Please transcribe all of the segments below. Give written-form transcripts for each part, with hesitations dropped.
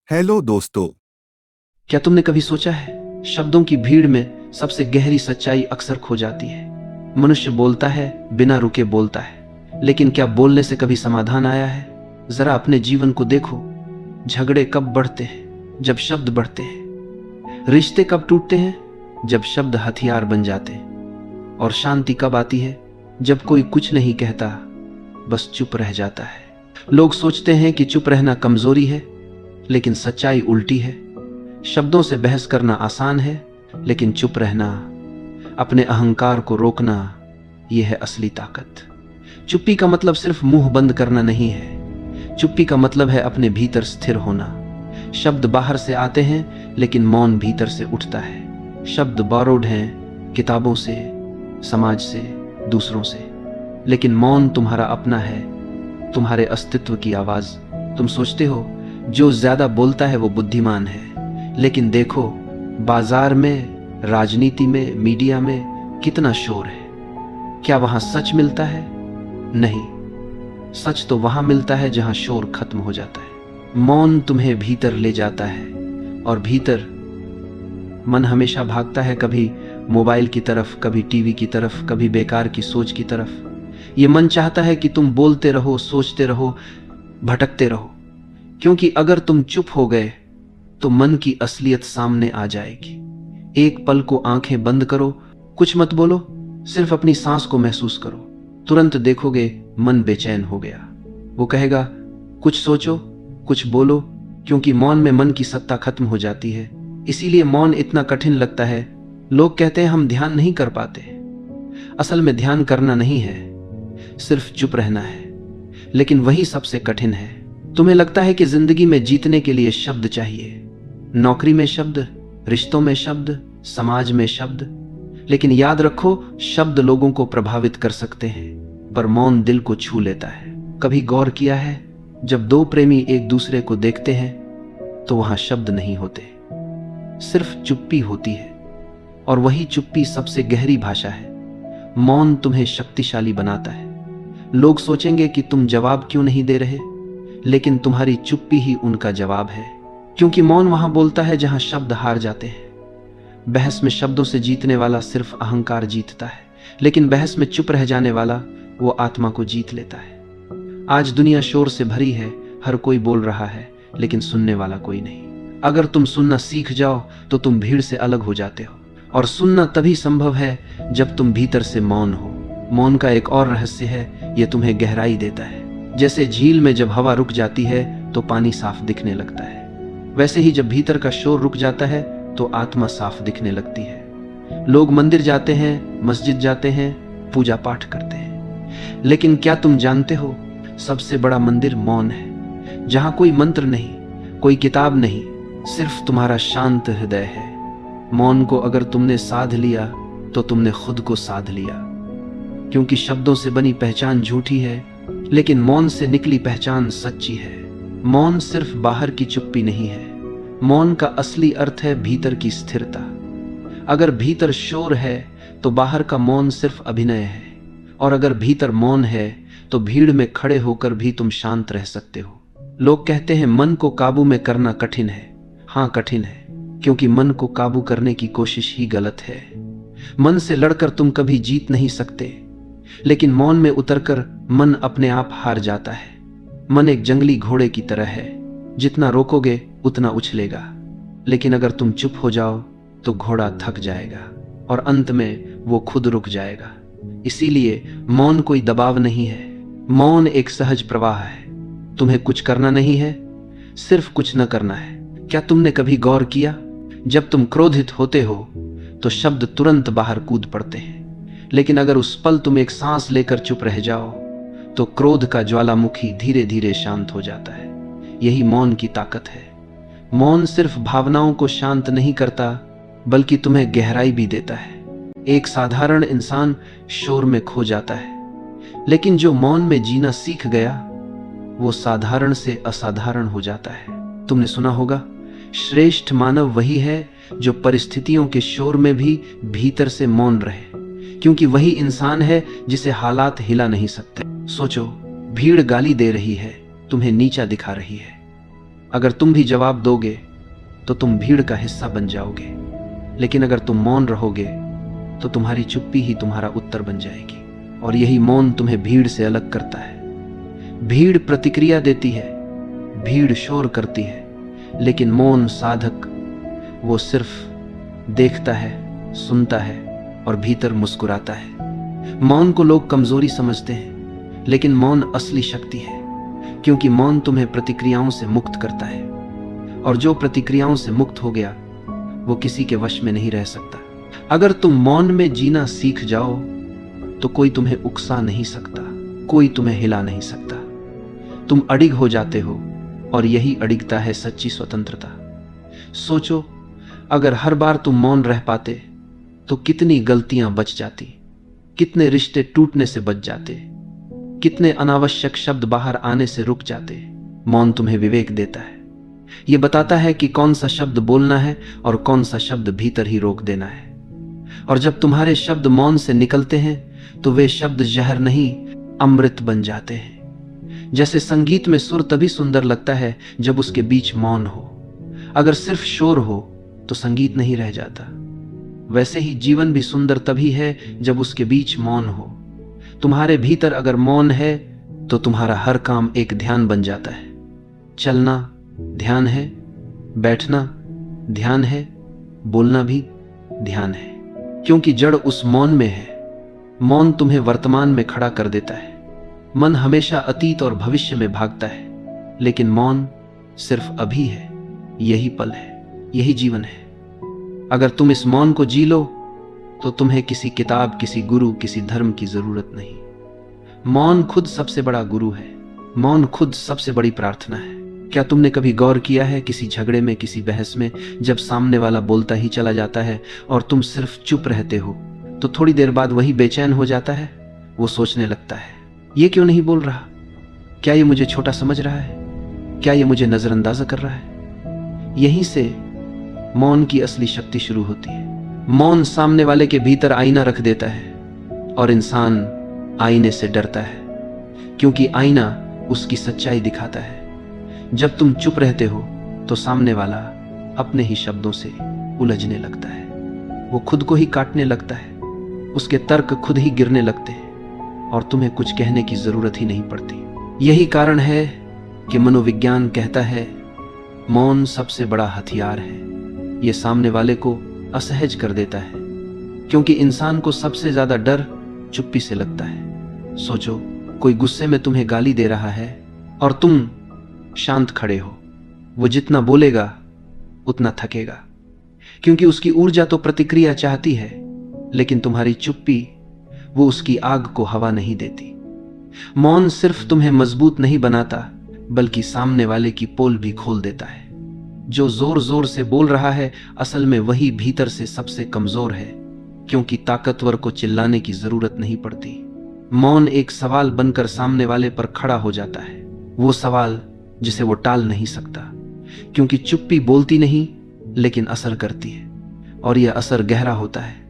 Hello दोस्तों। क्या तुमने कभी सोचा है, शब्दों की भीड़ में सबसे गहरी सच्चाई अक्सर खो जाती है। मनुष्य बोलता है, बिना रुके बोलता है, लेकिन क्या बोलने से कभी समाधान आया है? जरा अपने जीवन को देखो। झगड़े कब बढ़ते हैं? जब शब्द बढ़ते हैं। रिश्ते कब टूटते हैं? जब शब्द हथियार बन जाते हैं। और शांति कब आती है? जब कोई कुछ नहीं कहता, बस चुप रह जाता है। लोग सोचते हैं कि चुप रहना कमजोरी है, लेकिन सच्चाई उल्टी है। शब्दों से बहस करना आसान है, लेकिन चुप रहना, अपने अहंकार को रोकना, यह है असली ताकत। चुप्पी का मतलब सिर्फ मुंह बंद करना नहीं है। चुप्पी का मतलब है अपने भीतर स्थिर होना। शब्द बाहर से आते हैं, लेकिन मौन भीतर से उठता है। शब्द बोरोड हैं, किताबों से, समाज से, दूसरों से, लेकिन मौन तुम्हारा अपना है, तुम्हारे अस्तित्व की आवाज। तुम सोचते हो जो ज्यादा बोलता है वो बुद्धिमान है, लेकिन देखो, बाजार में, राजनीति में, मीडिया में कितना शोर है। क्या वहां सच मिलता है? नहीं। सच तो वहां मिलता है जहां शोर खत्म हो जाता है। मौन तुम्हें भीतर ले जाता है, और भीतर मन हमेशा भागता है, कभी मोबाइल की तरफ, कभी टीवी की तरफ, कभी बेकार की सोच की तरफ। ये मन चाहता है कि तुम बोलते रहो, सोचते रहो, भटकते रहो, क्योंकि अगर तुम चुप हो गए तो मन की असलियत सामने आ जाएगी। एक पल को आंखें बंद करो, कुछ मत बोलो, सिर्फ अपनी सांस को महसूस करो। तुरंत देखोगे मन बेचैन हो गया। वो कहेगा कुछ सोचो, कुछ बोलो, क्योंकि मौन में मन की सत्ता खत्म हो जाती है। इसीलिए मौन इतना कठिन लगता है। लोग कहते हैं हम ध्यान नहीं कर पाते। असल में ध्यान करना नहीं है, सिर्फ चुप रहना है। लेकिन वही सबसे कठिन है। तुम्हें लगता है कि जिंदगी में जीतने के लिए शब्द चाहिए, नौकरी में शब्द, रिश्तों में शब्द, समाज में शब्द। लेकिन याद रखो, शब्द लोगों को प्रभावित कर सकते हैं, पर मौन दिल को छू लेता है। कभी गौर किया है, जब दो प्रेमी एक दूसरे को देखते हैं तो वहां शब्द नहीं होते, सिर्फ चुप्पी होती है। और वही चुप्पी सबसे गहरी भाषा है। मौन तुम्हें शक्तिशाली बनाता है। लोग सोचेंगे कि तुम जवाब क्यों नहीं दे रहे, लेकिन तुम्हारी चुप्पी ही उनका जवाब है। क्योंकि मौन वहां बोलता है जहां शब्द हार जाते हैं। बहस में शब्दों से जीतने वाला सिर्फ अहंकार जीतता है, लेकिन बहस में चुप रह जाने वाला वो आत्मा को जीत लेता है। आज दुनिया शोर से भरी है, हर कोई बोल रहा है, लेकिन सुनने वाला कोई नहीं। अगर तुम सुनना सीख जाओ तो तुम भीड़ से अलग हो जाते हो। और सुनना तभी संभव है जब तुम भीतर से मौन हो। मौन का एक और रहस्य है, यह तुम्हें गहराई देता है। जैसे झील में जब हवा रुक जाती है तो पानी साफ दिखने लगता है, वैसे ही जब भीतर का शोर रुक जाता है तो आत्मा साफ दिखने लगती है। लोग मंदिर जाते हैं, मस्जिद जाते हैं, पूजा पाठ करते हैं, लेकिन क्या तुम जानते हो, सबसे बड़ा मंदिर मौन है, जहां कोई मंत्र नहीं, कोई किताब नहीं, सिर्फ तुम्हारा शांत हृदय है। मौन को अगर तुमने साध लिया तो तुमने खुद को साध लिया। क्योंकि शब्दों से बनी पहचान झूठी है, लेकिन मौन से निकली पहचान सच्ची है। मौन सिर्फ बाहर की चुप्पी नहीं है, मौन का असली अर्थ है भीतर की स्थिरता। अगर भीतर शोर है तो बाहर का मौन सिर्फ अभिनय है, और अगर भीतर मौन है तो भीड़ में खड़े होकर भी तुम शांत रह सकते हो। लोग कहते हैं मन को काबू में करना कठिन है। हाँ, कठिन है, क्योंकि मन को काबू करने की कोशिश ही गलत है। मन से लड़कर तुम कभी जीत नहीं सकते, लेकिन मौन में उतरकर मन अपने आप हार जाता है। मन एक जंगली घोड़े की तरह है, जितना रोकोगे उतना उछलेगा, लेकिन अगर तुम चुप हो जाओ तो घोड़ा थक जाएगा और अंत में वो खुद रुक जाएगा। इसीलिए मौन कोई दबाव नहीं है, मौन एक सहज प्रवाह है। तुम्हें कुछ करना नहीं है, सिर्फ कुछ न करना है। क्या तुमने कभी गौर किया, जब तुम क्रोधित होते हो तो शब्द तुरंत बाहर कूद पड़ते हैं, लेकिन अगर उस पल तुम एक सांस लेकर चुप रह जाओ तो क्रोध का ज्वालामुखी धीरे धीरे शांत हो जाता है। यही मौन की ताकत है। मौन सिर्फ भावनाओं को शांत नहीं करता, बल्कि तुम्हें गहराई भी देता है। एक साधारण इंसान शोर में खो जाता है, लेकिन जो मौन में जीना सीख गया वो साधारण से असाधारण हो जाता है। तुमने सुना होगा, श्रेष्ठ मानव वही है जो परिस्थितियों के शोर में भी भीतर से मौन रहे, क्योंकि वही इंसान है जिसे हालात हिला नहीं सकते। सोचो, भीड़ गाली दे रही है, तुम्हें नीचा दिखा रही है, अगर तुम भी जवाब दोगे तो तुम भीड़ का हिस्सा बन जाओगे, लेकिन अगर तुम मौन रहोगे तो तुम्हारी चुप्पी ही तुम्हारा उत्तर बन जाएगी। और यही मौन तुम्हें भीड़ से अलग करता है। भीड़ प्रतिक्रिया देती है, भीड़ शोर करती है, लेकिन मौन साधक वो सिर्फ देखता है, सुनता है और भीतर मुस्कुराता है। मौन को लोग कमजोरी समझते हैं, लेकिन मौन असली शक्ति है, क्योंकि मौन तुम्हें प्रतिक्रियाओं से मुक्त करता है, और जो प्रतिक्रियाओं से मुक्त हो गया वो किसी के वश में नहीं रह सकता। अगर तुम मौन में जीना सीख जाओ तो कोई तुम्हें उकसा नहीं सकता, कोई तुम्हें हिला नहीं सकता। तुम अडिग हो जाते हो, और यही अडिगता है सच्ची स्वतंत्रता। सोचो, अगर हर बार तुम मौन रह पाते तो कितनी गलतियां बच जाती, कितने रिश्ते टूटने से बच जाते, कितने अनावश्यक शब्द बाहर आने से रुक जाते। मौन तुम्हें विवेक देता है, यह बताता है कि कौन सा शब्द बोलना है और कौन सा शब्द भीतर ही रोक देना है। और जब तुम्हारे शब्द मौन से निकलते हैं तो वे शब्द जहर नहीं, अमृत बन जाते हैं। जैसे संगीत में सुर तभी सुंदर लगता है जब उसके बीच मौन हो। अगर सिर्फ शोर हो तो संगीत नहीं रह जाता। वैसे ही जीवन भी सुंदर तभी है जब उसके बीच मौन हो। तुम्हारे भीतर अगर मौन है तो तुम्हारा हर काम एक ध्यान बन जाता है। चलना ध्यान है, बैठना ध्यान है, बोलना भी ध्यान है, क्योंकि जड़ उस मौन में है। मौन तुम्हें वर्तमान में खड़ा कर देता है। मन हमेशा अतीत और भविष्य में भागता है, लेकिन मौन सिर्फ अभी है। यही पल है, यही जीवन है। अगर तुम इस मौन को जी लो तो तुम्हें किसी किताब, किसी गुरु, किसी धर्म की जरूरत नहीं। मौन खुद सबसे बड़ा गुरु है। मौन खुद सबसे बड़ी प्रार्थना है। क्या तुमने कभी गौर किया है, किसी झगड़े में, किसी बहस में, जब सामने वाला बोलता ही चला जाता है और तुम सिर्फ चुप रहते हो, तो थोड़ी देर बाद वही बेचैन हो जाता है। वो सोचने लगता है, ये क्यों नहीं बोल रहा? क्या ये मुझे छोटा समझ रहा है? क्या ये मुझे नजरअंदाज कर रहा है? यहीं से मौन की असली शक्ति शुरू होती है। मौन सामने वाले के भीतर आईना रख देता है, और इंसान आईने से डरता है, क्योंकि आईना उसकी सच्चाई दिखाता है। जब तुम चुप रहते हो तो सामने वाला अपने ही शब्दों से उलझने लगता है। वो खुद को ही काटने लगता है, उसके तर्क खुद ही गिरने लगते हैं, और तुम्हें कुछ कहने की जरूरत ही नहीं पड़ती। यही कारण है कि मनोविज्ञान कहता है मौन सबसे बड़ा हथियार है। ये सामने वाले को असहज कर देता है, क्योंकि इंसान को सबसे ज्यादा डर चुप्पी से लगता है। सोचो, कोई गुस्से में तुम्हें गाली दे रहा है और तुम शांत खड़े हो। वो जितना बोलेगा उतना थकेगा, क्योंकि उसकी ऊर्जा तो प्रतिक्रिया चाहती है, लेकिन तुम्हारी चुप्पी वो उसकी आग को हवा नहीं देती। मौन सिर्फ तुम्हें मजबूत नहीं बनाता, बल्कि सामने वाले की पोल भी खोल देता है। जो जोर जोर से बोल रहा है असल में वही भीतर से सबसे कमजोर है, क्योंकि ताकतवर को चिल्लाने की जरूरत नहीं पड़ती। मौन एक सवाल बनकर सामने वाले पर खड़ा हो जाता है, वो सवाल जिसे वो टाल नहीं सकता, क्योंकि चुप्पी बोलती नहीं लेकिन असर करती है, और यह असर गहरा होता है,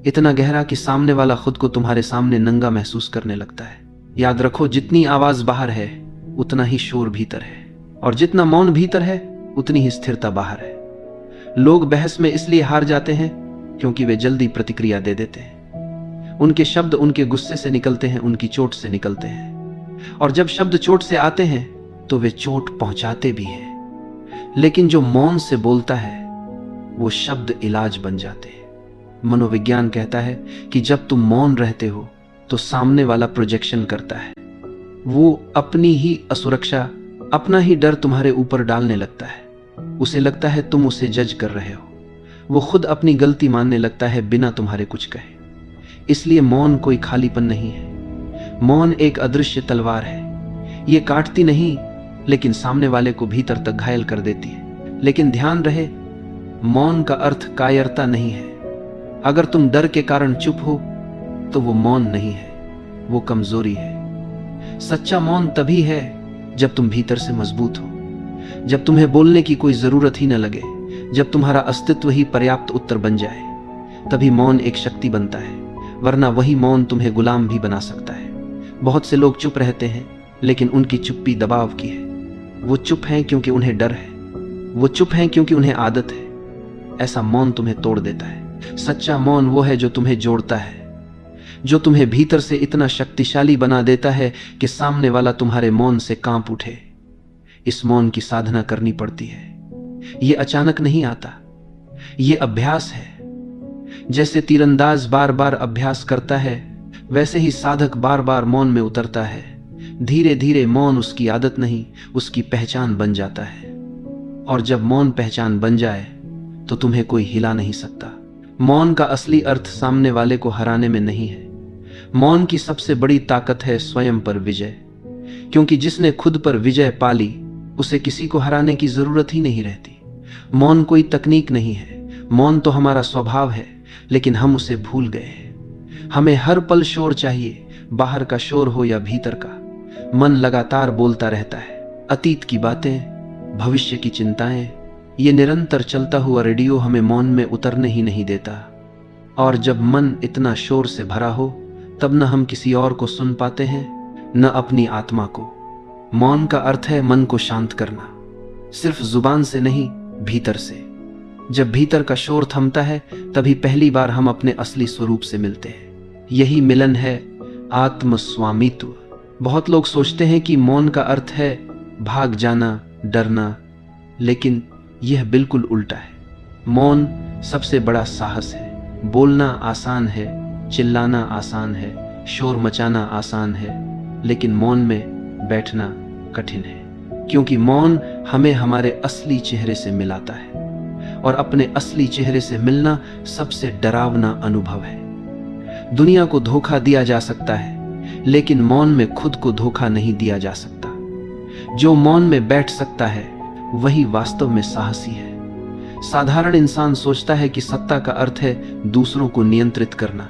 इतना गहरा कि सामने वाला खुद को तुम्हारे सामने नंगा महसूस करने लगता है। याद रखो, जितनी आवाज बाहर है उतना ही शोर भीतर है, और जितना मौन भीतर है उतनी ही स्थिरता बाहर है। लोग बहस में इसलिए हार जाते हैं क्योंकि वे जल्दी प्रतिक्रिया दे देते हैं। उनके शब्द उनके गुस्से से निकलते हैं, उनकी चोट से निकलते हैं, और जब शब्द चोट से आते हैं तो वे चोट पहुंचाते भी हैं। लेकिन जो मौन से बोलता है वो शब्द इलाज बन जाते हैं। मनोविज्ञान कहता है कि जब तुम मौन रहते हो तो सामने वाला प्रोजेक्शन करता है। वो अपनी ही असुरक्षा, अपना ही डर तुम्हारे ऊपर डालने लगता है। उसे लगता है तुम उसे जज कर रहे हो। वो खुद अपनी गलती मानने लगता है बिना तुम्हारे कुछ कहे। इसलिए मौन कोई खालीपन नहीं है। मौन एक अदृश्य तलवार है। ये काटती नहीं, लेकिन सामने वाले को भीतर तक घायल कर देती है। लेकिन ध्यान रहे, मौन का अर्थ कायरता नहीं है। अगर तुम डर के कारण चुप हो तो वो मौन नहीं है, वो कमजोरी है। सच्चा मौन तभी है जब तुम भीतर से मजबूत हो, जब तुम्हें बोलने की कोई जरूरत ही न लगे, जब तुम्हारा अस्तित्व ही पर्याप्त उत्तर बन जाए, तभी मौन एक शक्ति बनता है। वरना वही मौन तुम्हें गुलाम भी बना सकता है। बहुत से लोग चुप रहते हैं, लेकिन उनकी चुप्पी दबाव की है। वो चुप हैं क्योंकि उन्हें डर है, वो चुप हैं क्योंकि उन्हें आदत है। ऐसा मौन तुम्हें तोड़ देता है। सच्चा मौन वो है जो तुम्हें जोड़ता है, जो तुम्हें भीतर से इतना शक्तिशाली बना देता है कि सामने वाला तुम्हारे मौन से कांप उठे। इस मौन की साधना करनी पड़ती है। ये अचानक नहीं आता, ये अभ्यास है। जैसे तीरंदाज बार बार अभ्यास करता है, वैसे ही साधक बार बार मौन में उतरता है। धीरे धीरे मौन उसकी आदत नहीं, उसकी पहचान बन जाता है। और जब मौन पहचान बन जाए तो तुम्हें कोई हिला नहीं सकता। मौन का असली अर्थ सामने वाले को हराने में नहीं है। मौन की सबसे बड़ी ताकत है स्वयं पर विजय, क्योंकि जिसने खुद पर विजय पाली उसे किसी को हराने की जरूरत ही नहीं रहती। मौन कोई तकनीक नहीं है, मौन तो हमारा स्वभाव है, लेकिन हम उसे भूल गए। हमें हर पल शोर चाहिए, बाहर का शोर हो या भीतर का। मन लगातार बोलता रहता है, अतीत की बातें, भविष्य की चिंताएं। ये निरंतर चलता हुआ रेडियो हमें मौन में उतरने ही नहीं देता। और जब मन इतना शोर से भरा हो, तब न हम किसी और को सुन पाते हैं, न अपनी आत्मा को। मौन का अर्थ है मन को शांत करना, सिर्फ जुबान से नहीं, भीतर से। जब भीतर का शोर थमता है, तभी पहली बार हम अपने असली स्वरूप से मिलते हैं। यही मिलन है आत्म स्वामित्व। बहुत लोग सोचते हैं कि मौन का अर्थ है भाग जाना, डरना, लेकिन यह बिल्कुल उल्टा है। मौन सबसे बड़ा साहस है। बोलना आसान है, चिल्लाना आसान है, शोर मचाना आसान है, लेकिन मौन में बैठना कठिन है। क्योंकि मौन हमें हमारे असली चेहरे से मिलाता है, और अपने असली चेहरे से मिलना सबसे डरावना अनुभव है। दुनिया को धोखा दिया जा सकता है, लेकिन मौन में खुद को धोखा नहीं दिया जा सकता। जो मौन में बैठ सकता है वही वास्तव में साहसी है। साधारण इंसान सोचता है कि सत्ता का अर्थ है दूसरों को नियंत्रित करना,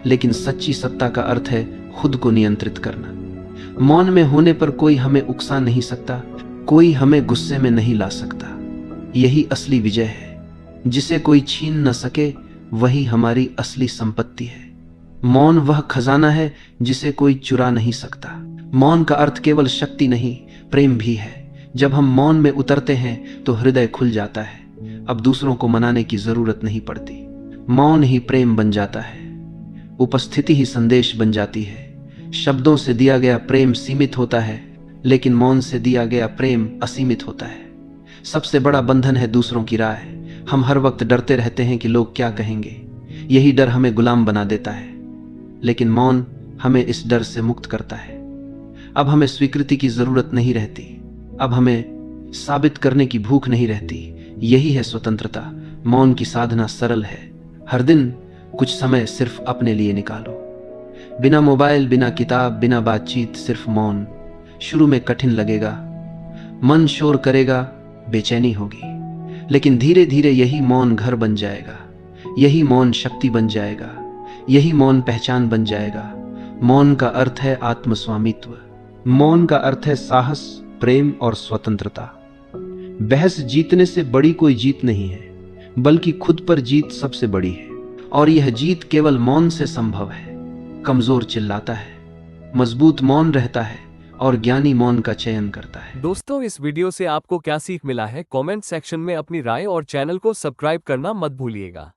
लेकिन सच्ची सत्ता का अर्थ है खुद को नियंत्रित करना। मौन में होने पर कोई हमें उकसा नहीं सकता, कोई हमें गुस्से में नहीं ला सकता। यही असली विजय है। जिसे कोई छीन न सके वही हमारी असली संपत्ति है। मौन वह खजाना है जिसे कोई चुरा नहीं सकता। मौन का अर्थ केवल शक्ति नहीं, प्रेम भी है। जब हम मौन में उतरते हैं तो हृदय खुल जाता है। अब दूसरों को मनाने की जरूरत नहीं पड़ती। मौन ही प्रेम बन जाता है, उपस्थिति ही संदेश बन जाती है। शब्दों से दिया गया प्रेम सीमित होता है, लेकिन मौन से दिया गया प्रेम असीमित होता है। सबसे बड़ा बंधन है दूसरों की राय। हम हर वक्त डरते रहते हैं कि लोग क्या कहेंगे। यही डर हमें गुलाम बना देता है, लेकिन मौन हमें इस डर से मुक्त करता है। अब हमें स्वीकृति की जरूरत नहीं रहती, अब हमें साबित करने की भूख नहीं रहती। यही है स्वतंत्रता। मौन की साधना सरल है। हर दिन कुछ समय सिर्फ अपने लिए निकालो, बिना मोबाइल, बिना किताब, बिना बातचीत, सिर्फ मौन। शुरू में कठिन लगेगा, मन शोर करेगा, बेचैनी होगी, लेकिन धीरे धीरे यही मौन घर बन जाएगा। यही मौन शक्ति बन जाएगा, यही मौन पहचान बन जाएगा। मौन का अर्थ है आत्मस्वामित्व। मौन का अर्थ है साहस, प्रेम और स्वतंत्रता। बहस जीतने से बड़ी कोई जीत नहीं है, बल्कि खुद पर जीत सबसे बड़ी है। और यह जीत केवल मौन से संभव है। कमजोर चिल्लाता है, मजबूत मौन रहता है, और ज्ञानी मौन का चयन करता है। दोस्तों, इस वीडियो से आपको क्या सीख मिला है, कमेंट सेक्शन में अपनी राय और चैनल को सब्सक्राइब करना मत भूलिएगा।